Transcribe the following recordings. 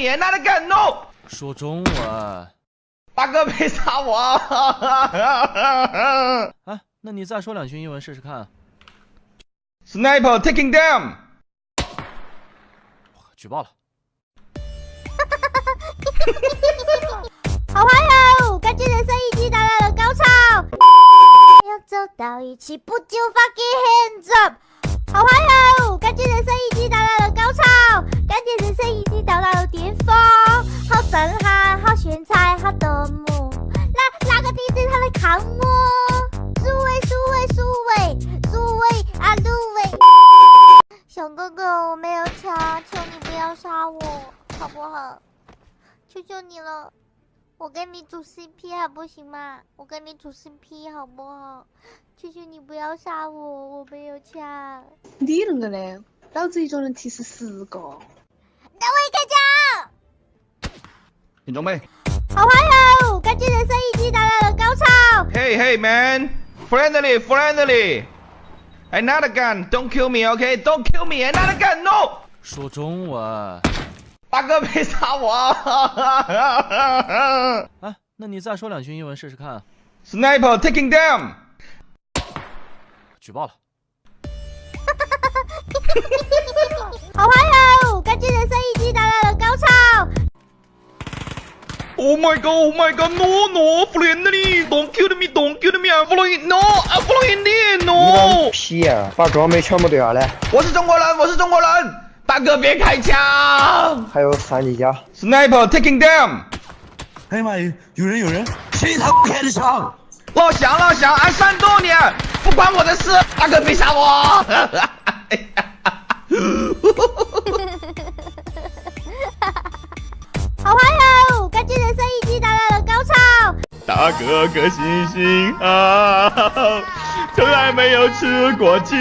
me another gun no。说中文。大哥别杀我！哎，那你再说2句英文试试看。Sniper taking down。举报了。好嗨哦！感觉人生已经达到了高潮。要走到一起，不就 fucking hands up！ 好嗨哦！感觉人生已经达到了高潮，感觉人生已经达到了巅峰，好震撼，好炫彩，好夺目。那个弟弟他来看我，入围啊入围！小哥哥，我没有枪，求你不要杀我，好不好？求求你了。我跟你组 CP 还不行吗？我跟你组 CP 好不好？求求你不要杀我，我没有枪。你那个呢？老子一个人提示10个。那我也开枪！你准备。好嗨哦！感觉人生已经达到了高潮。Hey hey man, friendly. Another gun, don't kill me, okay? Don't kill me, another gun, no. 说中文。大哥别杀我！哎，那你再说2句英文试试看。Sniper taking down。举报了。好嗨哦！感觉人生已经达到了高潮。Oh my god, no, friendly, don't kill me, I'm following, no, I'm following you, no。屁呀，把装备全部丢下来。我是中国人。大哥别开枪！还有3级甲。Sniper taking down。哎呀妈呀，有人！谁他开的枪？老乡，俺山东的，不关我的事。大哥别杀我！好嗨哦！感觉人生已经达到了高潮。大哥哥心情好，从来没有吃过鸡。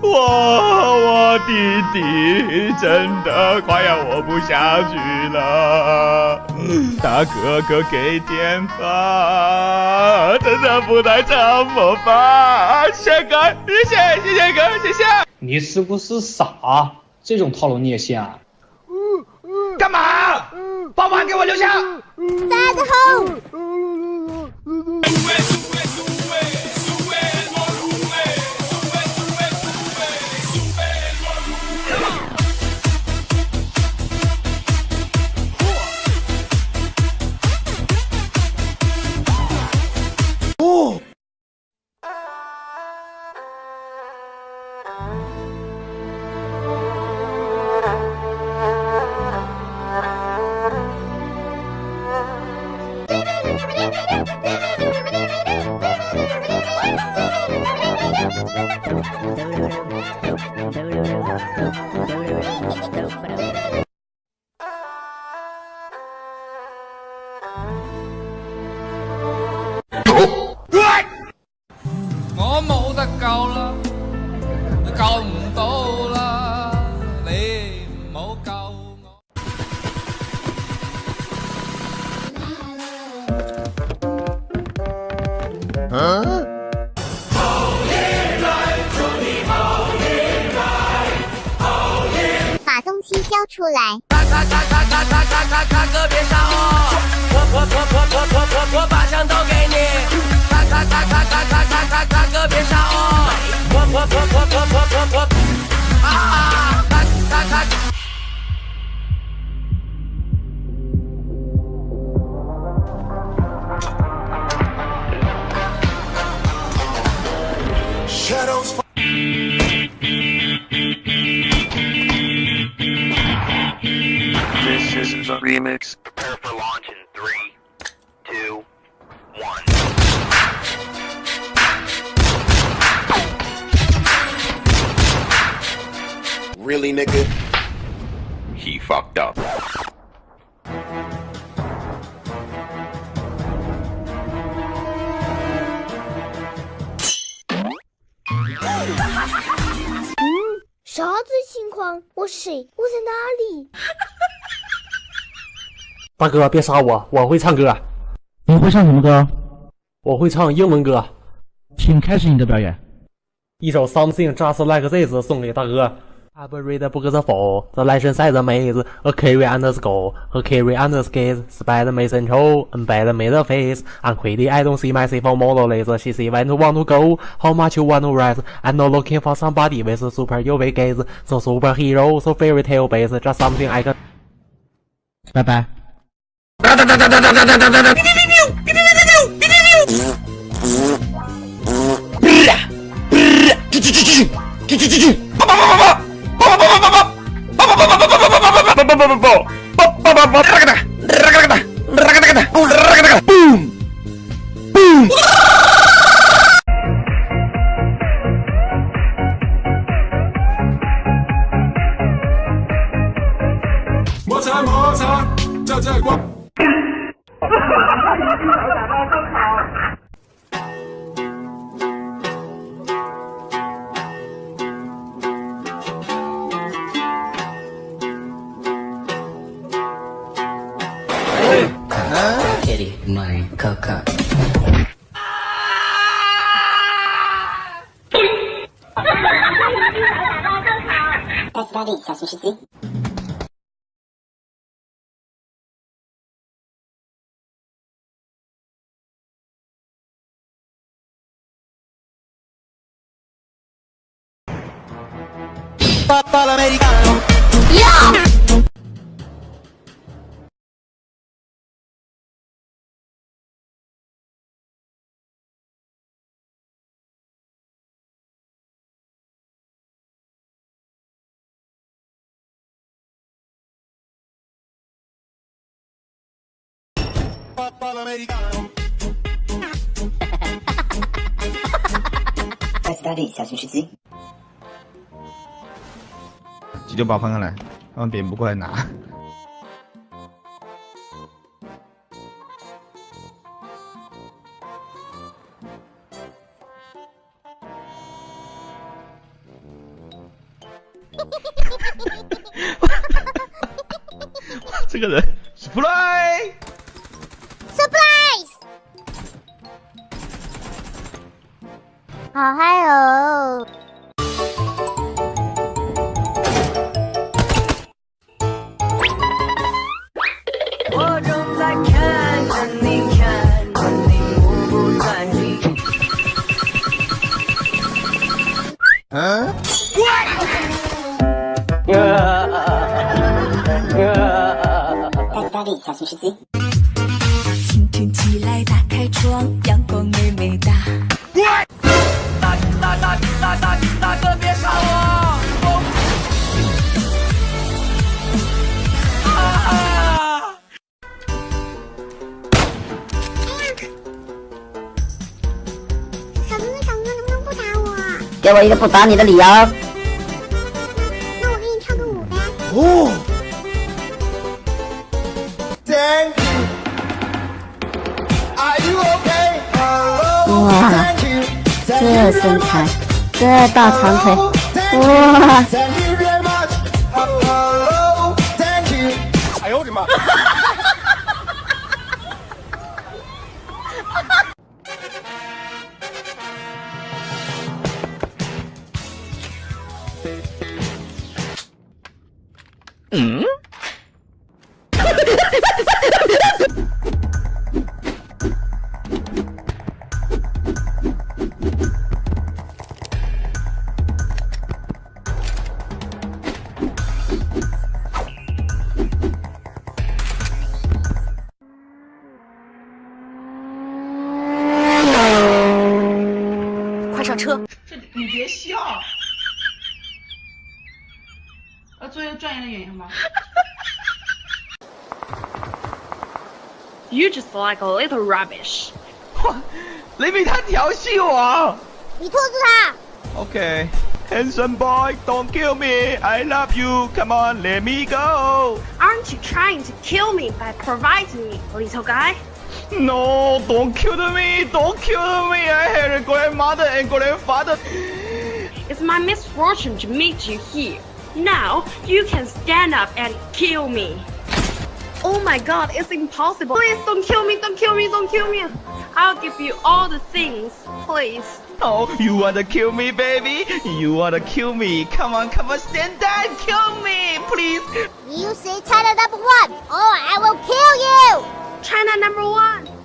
我弟弟真的快要活不下去了，大哥哥给点吧，真的不带这么吧？谢谢哥，谢谢。你是不是傻？这种套路你也信啊？干嘛？把碗给我留下。大家好。我冇得救啦，救唔到啦，你唔好救我。把东西交出来。大哥别杀我！我把枪都给你！大哥别杀我！我啊！This is a remix. Prepare for launch in 3, 2, 1. Really, nigga? He fucked up.啥子情况？我是谁？我在哪里？大哥，别杀我，我会唱歌。你会唱什么歌？我会唱英文歌。请开始你的表演。一首 Something Just Like This 送给大哥。I read the book for 这男生晒着妹子，和 carry underscore 和 carry underscore 是白人没身球，白人没得 face。I'm crazy, I don't see myself on model laser. She say when you want to go, how much you want to rise? I'm not looking for somebody with super you big gaze. So superhero, so fairy tale base, just something I can. 拜拜。摩擦摩擦，这光。Kitty, my coca。大力小型司机。大力小型司机。急救包放上来，让别人不过来拿。这个人 ，surprise， 好嗨哦！我正在看着你，看着你，目不转睛。大力小型司机。清晨起来，打开窗，阳光美美哒。大哥别杀我！小哥能不能不打我？给我一个不打你的理由。那我给你跳个舞呗。哦。哇，这身材，这大长腿，哇！哎呦我的妈！嗯。快上车！你别笑。做一个专业的演员吧。You just like a little rubbish. 雷米他调戏我。你拖住他。Okay, handsome boy, don't kill me. I love you. Come on, let me go. Aren't you trying to kill me by providing me, little guy? No, don't kill me. Don't kill me. I had a grandmother and grandfather. It's my misfortune to meet you here. Now you can stand up and kill me. Oh my god, it's impossible. Please don't kill me, don't kill me, don't kill me. I'll give you all the things, please. Oh, you wanna kill me, baby? You wanna kill me? Come on, stand there and kill me, please. You say China number 1, or I will kill you. China number 1.